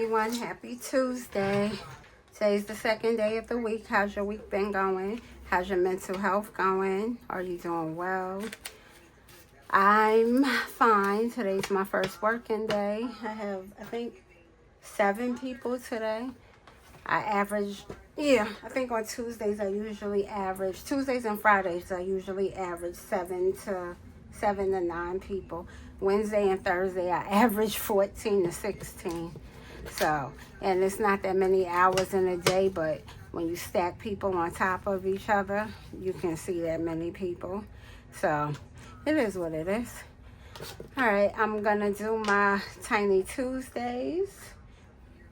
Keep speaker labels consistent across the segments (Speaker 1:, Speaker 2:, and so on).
Speaker 1: everyone. Happy Tuesday. Today's the second day of the week. How's your week been going? How's your mental health going? Are you doing well? I'm fine. Today's my first working day. I have, I think, 7 people today. I think on Tuesdays Tuesdays and Fridays I usually average 7 to 9 people. Wednesday and Thursday I average 14 to 16. So, and it's not that many hours in a day, but when you stack people on top of each other, you can see that many people. So, it is what it is. All right, I'm going to do my Tiny Tuesdays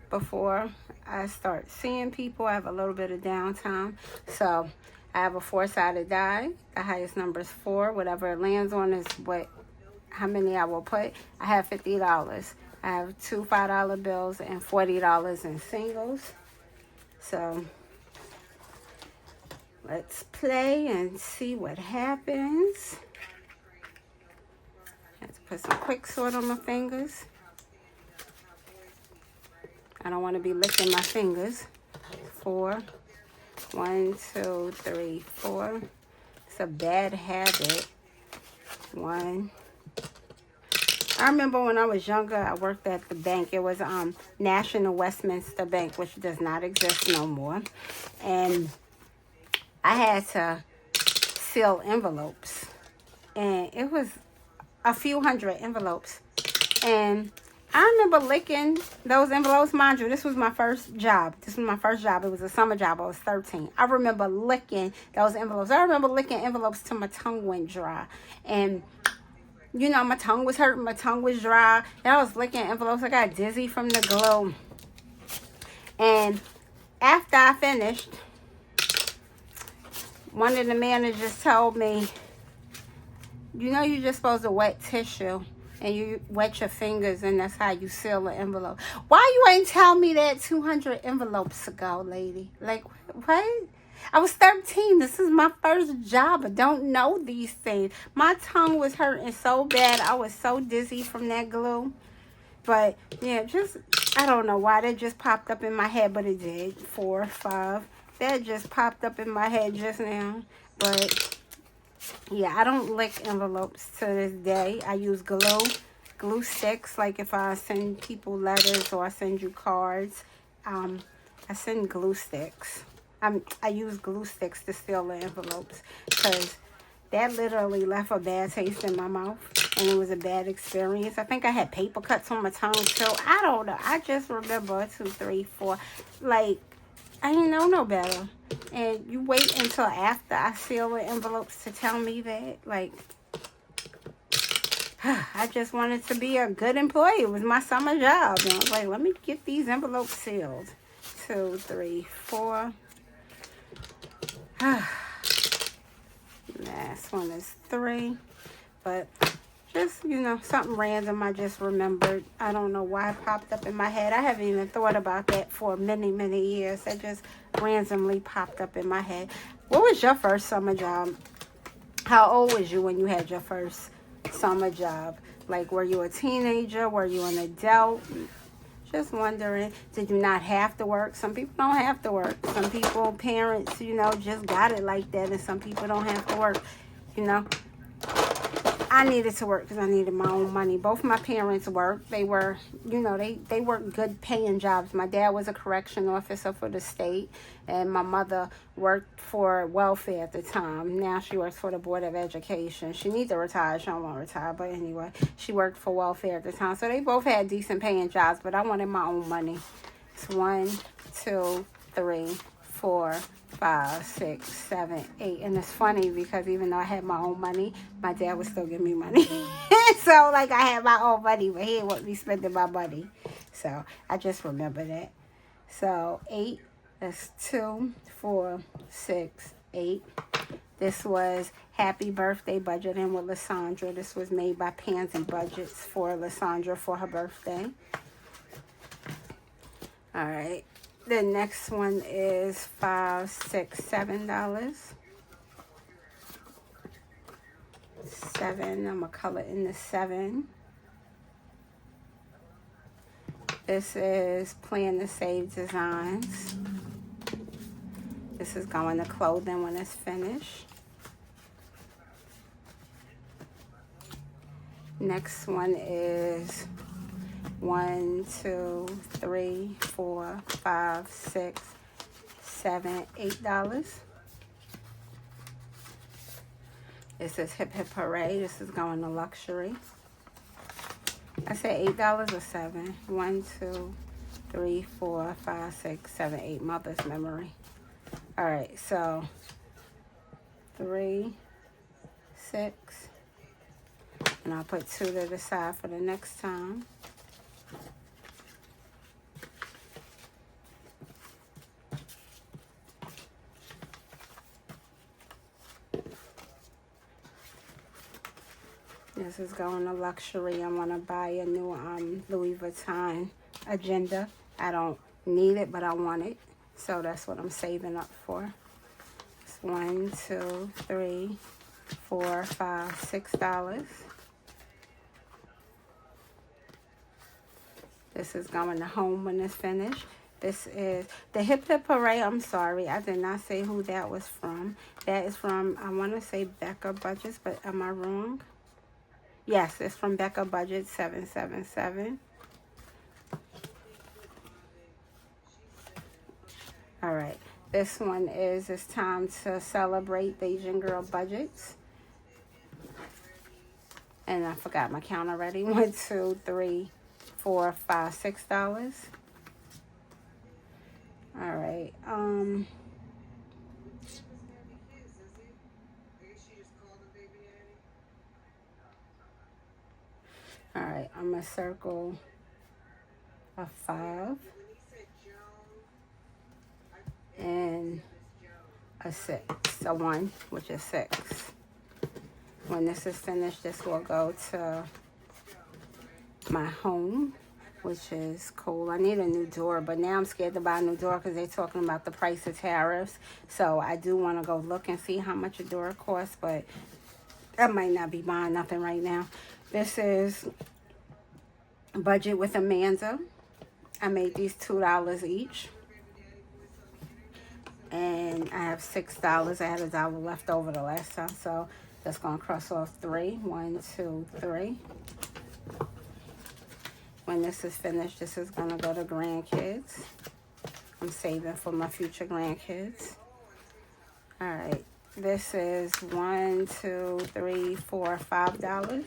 Speaker 1: before I start seeing people. I have a little bit of downtime. So, I have a 4-sided die. The highest number is 4. Whatever it lands on is how many I will put. I have $50. I have 2 $5 bills and $40 in singles. So let's play and see what happens. I have to put some quick sort on my fingers. I don't want to be licking my fingers. 4. 1, 2, 3, 4. It's a bad habit. 1. I remember when I was younger, I worked at the bank. It was National Westminster Bank, which does not exist no more. And I had to seal envelopes. And it was a few hundred envelopes. And I remember licking those envelopes. Mind you, this was my first job. It was a summer job. I was 13. I remember licking those envelopes. I remember licking envelopes till my tongue went dry. And you know, my tongue was hurting, my tongue was dry, and I was licking envelopes. I got dizzy from the glue. And after I finished, one of the managers told me, you know, you're just supposed to wet tissue, and you wet your fingers, and that's how you seal an envelope. Why you ain't tell me that 200 envelopes ago, lady? Like, what? I was 13. This is my first job. I don't know these things. My tongue was hurting so bad. I was so dizzy from that glue. But, yeah, I don't know why that just popped up in my head, but it did. 4, 5. That just popped up in my head just now. But, yeah, I don't lick envelopes to this day. I use glue sticks. Like if I send people letters or I send you cards, I send glue sticks. I use glue sticks to seal the envelopes because that literally left a bad taste in my mouth, and it was a bad experience. I think I had paper cuts on my tongue too. I don't know. I just remember 2, 3, 4. Like, I didn't know no better. And you wait until after I seal the envelopes to tell me that. Like, I just wanted to be a good employee. It was my summer job. And I was like, let me get these envelopes sealed. 2, 3, 4. Last one is 3, but just, you know, something random I just remembered. I don't know why it popped up in my head. I haven't even thought about that for many, many years. That just randomly popped up in my head. What was your first summer job? How old was you when you had your first summer job? Like, were you a teenager? Were you an adult? Just wondering, did you not have to work? Some people don't have to work. Some people, parents, you know, just got it like that. And some people don't have to work, you know. I needed to work because I needed my own money. Both my parents worked. They were, you know, they worked good paying jobs. My dad was a correction officer for the state, and my mother worked for welfare at the time. Now she works for the Board of Education. She needs to retire. She don't want to retire, but anyway, she worked for welfare at the time. So they both had decent paying jobs, but I wanted my own money. It's 1, 2, 3, 4, 5, 6, 7, 8. And it's funny because even though I had my own money, my dad would still give me money. So, like, I had my own money, but he didn't want me spending my money. So, I just remember that. So, 8, that's 2, 4, 6, 8. This was Happy Birthday Budgeting with Lysandra. This was made by Pansy Budgets for Lysandra for her birthday. All right. The next one is $5, $6, $7. 7. I'm gonna color in the 7. This is Plan to Save Designs. This is going to clothing when it's finished. Next one is 1, 2, 3, 4, 5, 6, 7, $8. This is Hip Hip Hooray. This is going to luxury. I said $8 or 7. 1, 2, 3, 4, 5, 6, 7, 8. Mother's memory. All right, so 3, 6, and I'll put 2 to the side for the next time. This is going to luxury. I want to buy a new Louis Vuitton agenda. I don't need it, but I want it. So that's what I'm saving up for. It's 1, 2, 3, 4, 5, $6. This is going to home when it's finished. This is the Hip Hip Hooray. I'm sorry, I did not say who that was from. That is from, I want to say Becca Budgets, but am I wrong? Yes, it's from Becca Budget 777. All right, this one is It's Time to Celebrate the Asian Girl Budgets. And I forgot my count already. 1, 2, 3, 4, 5, $6. All right. All right, I'm gonna circle a 5 and a 6, a 1, which is 6. When this is finished, this will go to my home, which is cool. I need a new door, but now I'm scared to buy a new door because they're talking about the price of tariffs. So I do want to go look and see how much a door costs, but I might not be buying nothing right now. This is Budget with Amanda. I made these $2 each. And I have $6. I had $1 left over the last time, so that's going to cross off 3. 1, 2, 3. When this is finished, this is going to go to grandkids. I'm saving for my future grandkids. All right. This is 1, 2, 3, 4, $5.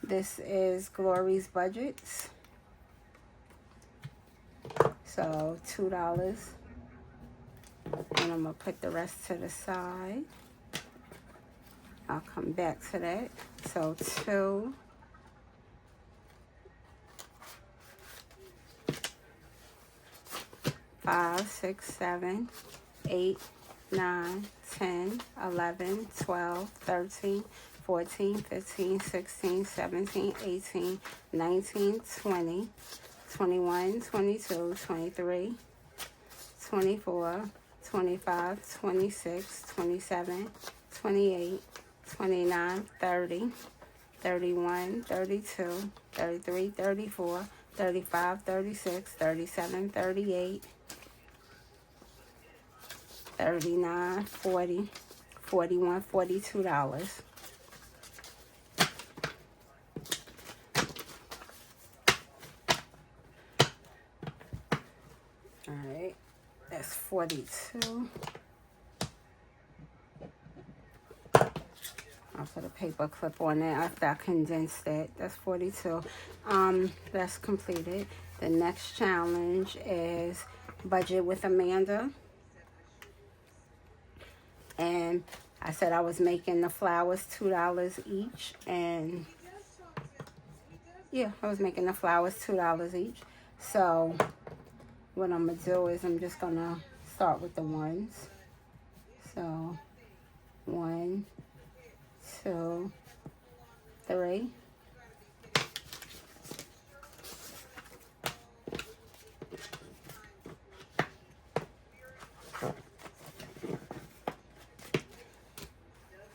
Speaker 1: This is Glory's Budgets. So $2. And I'm going to put the rest to the side. I'll come back to that. So 2. 5, 6, 7, 8, 9, 10, 11, 12, 13, 14, 15, 16, 17, 18, 19, 20, 21, 22, 23, 24, 25, 26, 27, 28, 29, 30, 31, 32, 33, 34, 35, 36, 37, 38, 39, 40, 41, $42. All right, that's 42. I'll put a paper clip on it after I condensed it. That's 42. That's completed. The next challenge is Budget with Amanda. And I said I was making the flowers $2 each. And yeah, I was making the flowers $2 each. So what I'm going to do is I'm just going to start with the ones. So 1, 2, 3.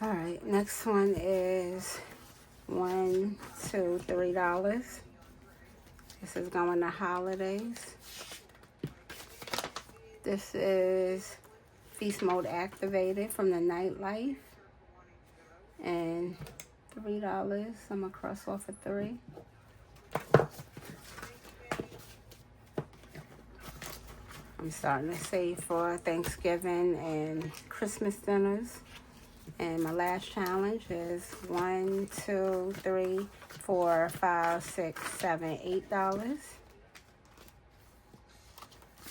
Speaker 1: All right, next one is $1, $2, $3. This is going to holidays. This is Feast Mode Activated from the Nightlife. And $3. I'm going to cross off a 3. I'm starting to save for Thanksgiving and Christmas dinners. And my last challenge is $1, $2, $3, $4, $5, $6, $7, $8.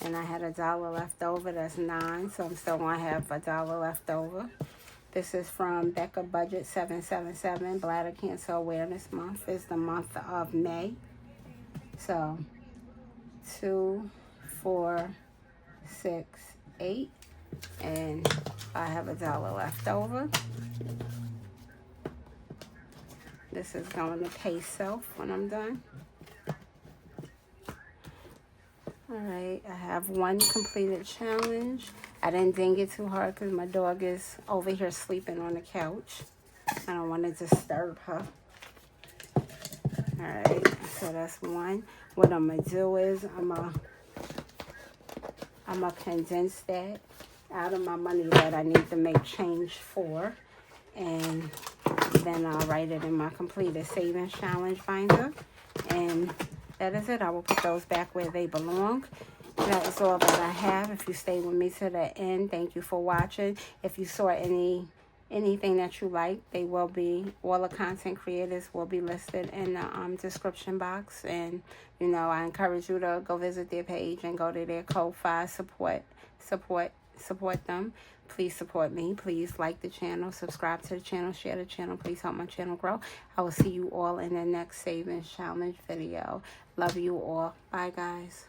Speaker 1: And I had $1 left over. That's $9. So I'm still going to have $1 left over. This is from Becca Budget 777. Bladder Cancer Awareness Month is the month of May. So 2, 4, 6, 8. And I have $1 left over. This is going to pay self when I'm done. Alright, I have one completed challenge. I didn't ding it too hard because my dog is over here sleeping on the couch. I don't want to disturb her. Alright, so that's one. What I'm going to do is I'm going to condense that out of my money that I need to make change for. And then I'll write it in my completed savings challenge binder. And that is it. I will put those back where they belong. That is all that I have. If you stay with me to the end, thank you for watching. If you saw anything that you like, they will be, all the content creators will be listed in the description box. And, you know, I encourage you to go visit their page and go to their Ko-Fi support them. Please support me. Please like the channel, subscribe to the channel, share the channel. Please help my channel grow. I will see you all in the next savings challenge video. Love you all. Bye, guys.